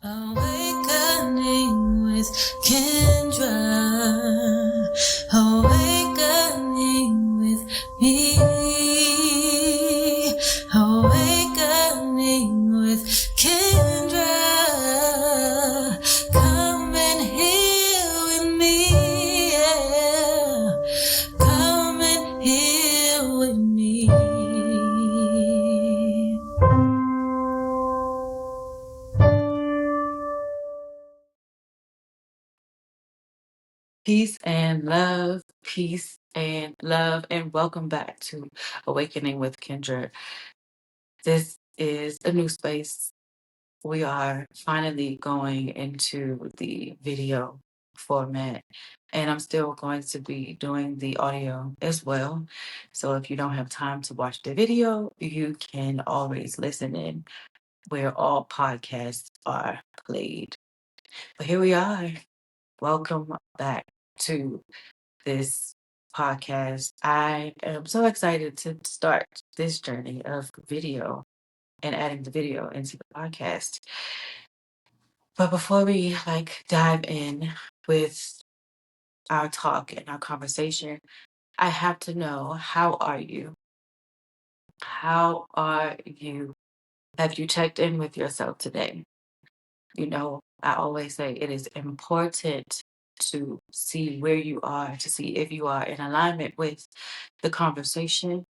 Awakening with Kendra. Awakening with me. Awakening with Kendra. Come and heal with me. Yeah. Come and heal with me. Peace and love, and welcome back to Awakening with Kendra. This is a new space. We are finally going into the video format, and I'm still going to be doing the audio as well. So if you don't have time to watch the video, you can always listen in where all podcasts are played. But here we are. Welcome back to this podcast. I am so excited to start this journey of video and adding the video into the podcast. But before we dive in with our talk and our conversation, I have to know, how are you? How are you? Have you checked in with yourself today? I always say it is important to see where you are, to see if you are in alignment with the conversation,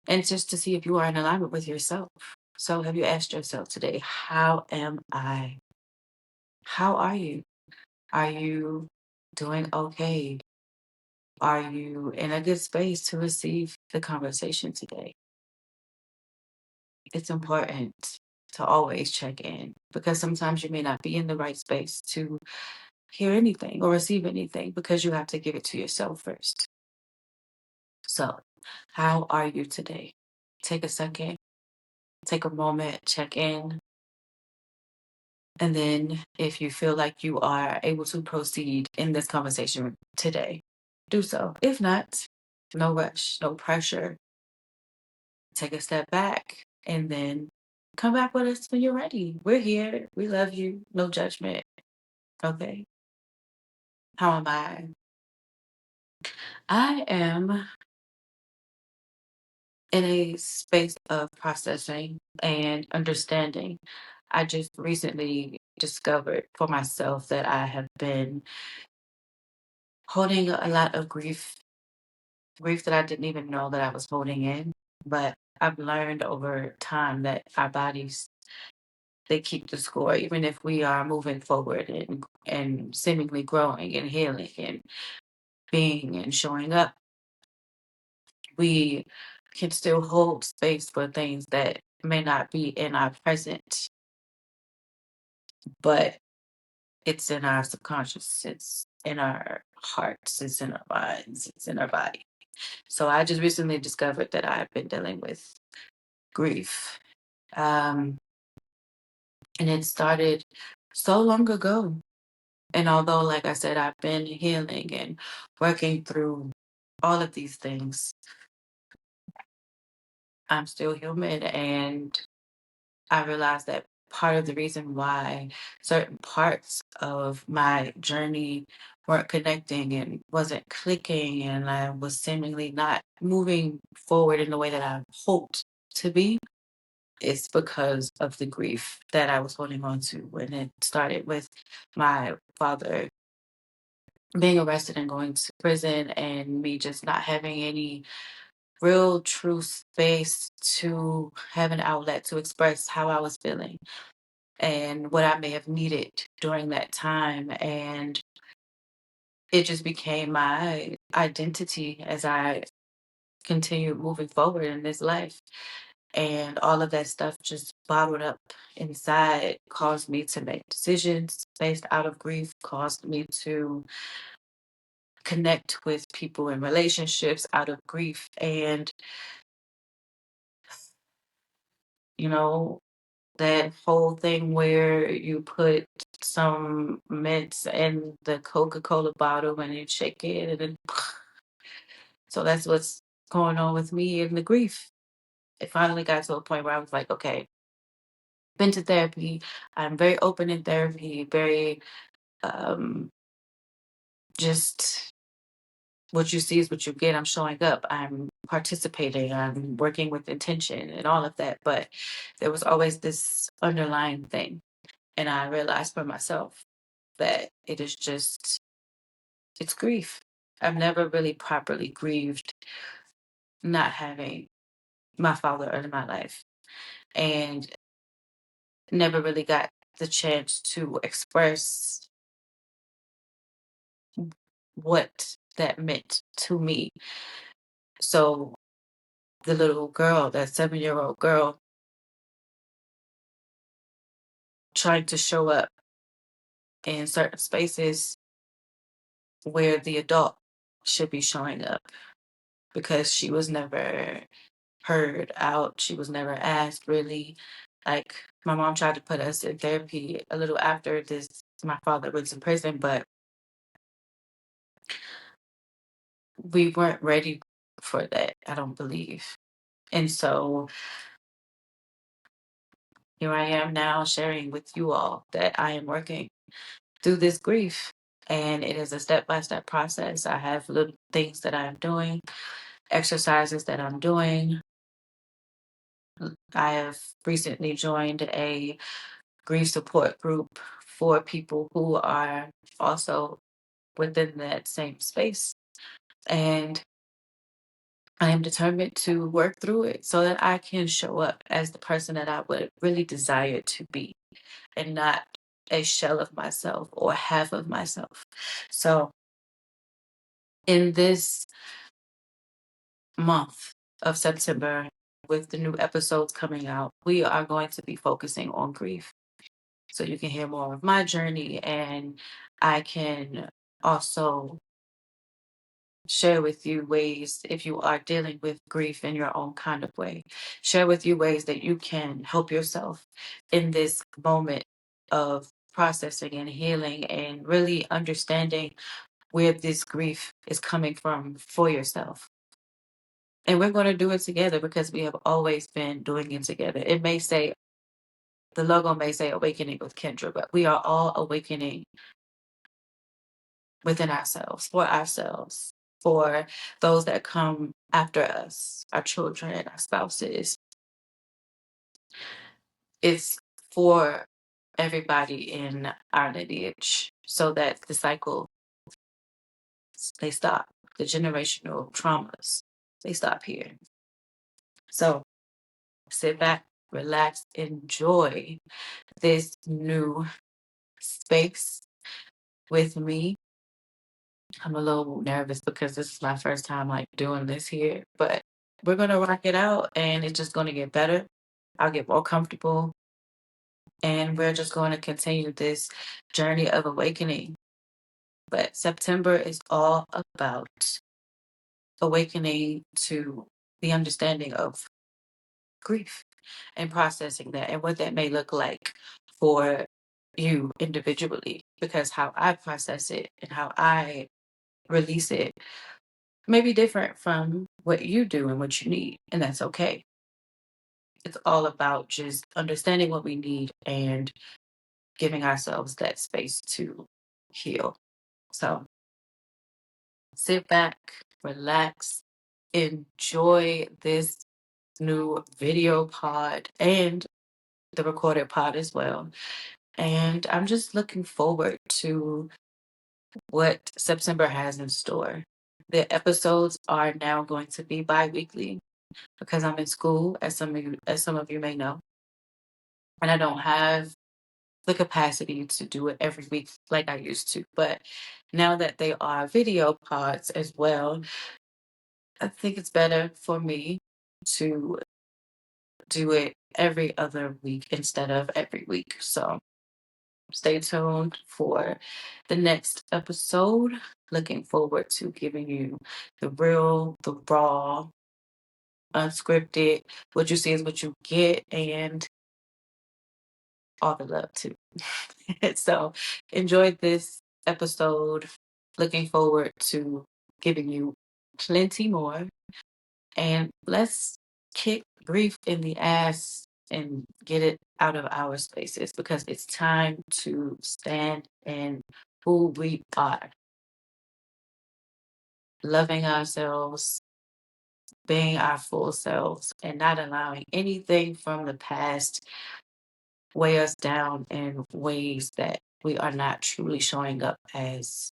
and just to see if you are in alignment with yourself. So, have you asked yourself today, how am I? How are you? Are you doing okay? Are you in a good space to receive the conversation today? It's important to always check in, because sometimes you may not be in the right space to hear anything or receive anything, because you have to give it to yourself first. So, how are you today? Take a second, take a moment, check in. And then, if you feel like you are able to proceed in this conversation today, do so. If not, no rush, no pressure. Take a step back and then come back with us when you're ready. We're here. We love you. No judgment. Okay. How am I? I am in a space of processing and understanding. I just recently discovered for myself that I have been holding a lot of grief that I didn't even know that I was holding in. But I've learned over time that our bodies, they keep the score, even if we are moving forward and seemingly growing and healing and being and showing up. We can still hold space for things that may not be in our present, but it's in our subconscious, it's in our hearts, it's in our minds, it's in our body. So I just recently discovered that I've been dealing with grief. Um, and it started so long ago. And although, like I said, I've been healing and working through all of these things, I'm still human. And I realized that part of the reason why certain parts of my journey weren't connecting and wasn't clicking, and I was seemingly not moving forward in the way that I hoped to be, is because of the grief that I was holding on to. When it started with my father being arrested and going to prison, and me just not having any real true space to have an outlet to express how I was feeling and what I may have needed during that time. And it just became my identity as I continued moving forward in this life. And all of that stuff just bottled up inside caused me to make decisions based out of grief, caused me to connect with people in relationships out of grief. And, you know, that whole thing where you put some mints in the Coca-Cola bottle and you shake it and then so that's what's going on with me in the grief. It finally got to a point where I was like, okay, been to therapy. I'm very open in therapy, very just what you see is what you get. I'm showing up, I'm participating, I'm working with intention and all of that. But there was always this underlying thing. And I realized for myself that it is just, it's grief. I've never really properly grieved not having my father in my life, and never really got the chance to express what that meant to me. So the little girl, that 7-year-old girl, trying to show up in certain spaces where the adult should be showing up, because she was never heard out. She was never asked, really. Like, my mom tried to put us in therapy a little after this. My father was in prison, but we weren't ready for that, I don't believe. And so here I am now sharing with you all that I am working through this grief. And it is a step by step process. I have little things that I'm doing, exercises that I'm doing. I have recently joined a grief support group for people who are also within that same space. And I am determined to work through it so that I can show up as the person that I would really desire to be, and not a shell of myself or half of myself. So, in this month of September, with the new episodes coming out, we are going to be focusing on grief. So you can hear more of my journey, and I can also share with you ways, if you are dealing with grief in your own kind of way, share with you ways that you can help yourself in this moment of processing and healing, and really understanding where this grief is coming from for yourself. And we're going to do it together because we have always been doing it together. It may say, the logo may say Awakening with Kendra, but we are all awakening within ourselves, for those that come after us, our children, our spouses. It's for everybody in our lineage, so that the cycle, they stop. The generational traumas, they stop here. So sit back, relax, enjoy this new space with me. I'm a little nervous because this is my first time like doing this here, but we're gonna rock it out, and it's just gonna get better. I'll get more comfortable, and we're just going to continue this journey of awakening. But September is all about awakening to the understanding of grief and processing that, and what that may look like for you individually, because how I process it and how I release it may be different from what you do and what you need, and that's okay. It's all about just understanding what we need and giving ourselves that space to heal. So sit back, relax, enjoy this new video pod and the recorded pod as well. And I'm just looking forward to what September has in store. The episodes are now going to be bi-weekly because I'm in school, as some of you may know, and I don't have the capacity to do it every week like I used to. But now that they are video pods as well, I think it's better for me to do it every other week instead of every week. So stay tuned for the next episode. Looking forward to giving you the real, the raw, unscripted. What you see is what you get, and all the love too. So enjoy this episode. Looking forward to giving you plenty more. And let's kick grief in the ass and get it out of our spaces, because it's time to stand in who we are, loving ourselves, being our full selves, and not allowing anything from the past weigh us down in ways that we are not truly showing up as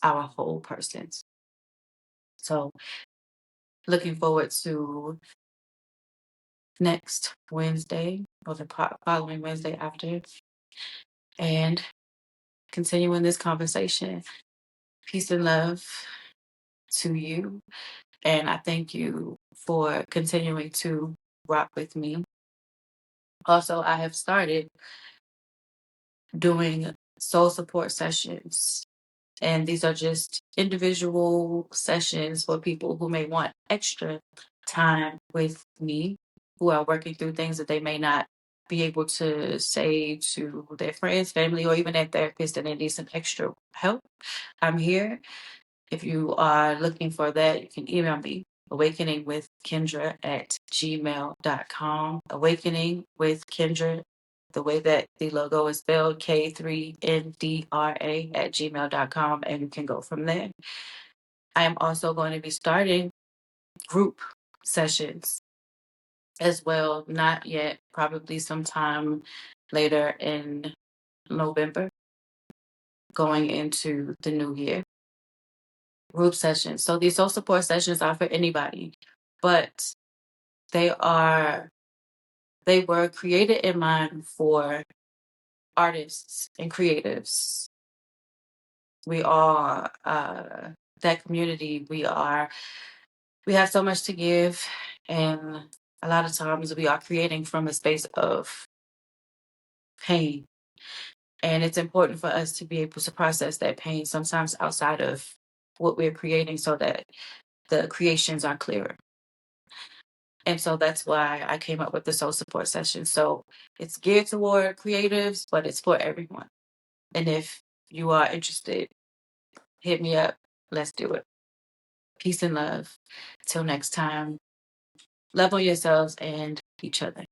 our whole persons. So, looking forward to next Wednesday or the following Wednesday after, and continuing this conversation. Peace and love to you. And I thank you for continuing to rock with me. Also, I have started doing soul support sessions. And these are just individual sessions for people who may want extra time with me, who are working through things that they may not be able to say to their friends, family, or even their therapist, and they need some extra help. I'm here. If you are looking for that, you can email me, awakeningwithkendra@gmail.com. Awakening with Kendra, the way that the logo is spelled, K3NDRA@gmail.com, and you can go from there. I am also going to be starting group sessions as well, not yet, probably sometime later in November, going into the new year. Group sessions. So these soul support sessions are for anybody, but they were created in mind for artists and creatives. We are that community. We have so much to give, and a lot of times we are creating from a space of pain. And it's important for us to be able to process that pain sometimes outside of what we're creating, so that the creations are clearer. And so that's why I came up with the soul support session. So it's geared toward creatives, but it's for everyone. And if you are interested, hit me up. Let's do it. Peace and love. Till next time, love on yourselves and each other.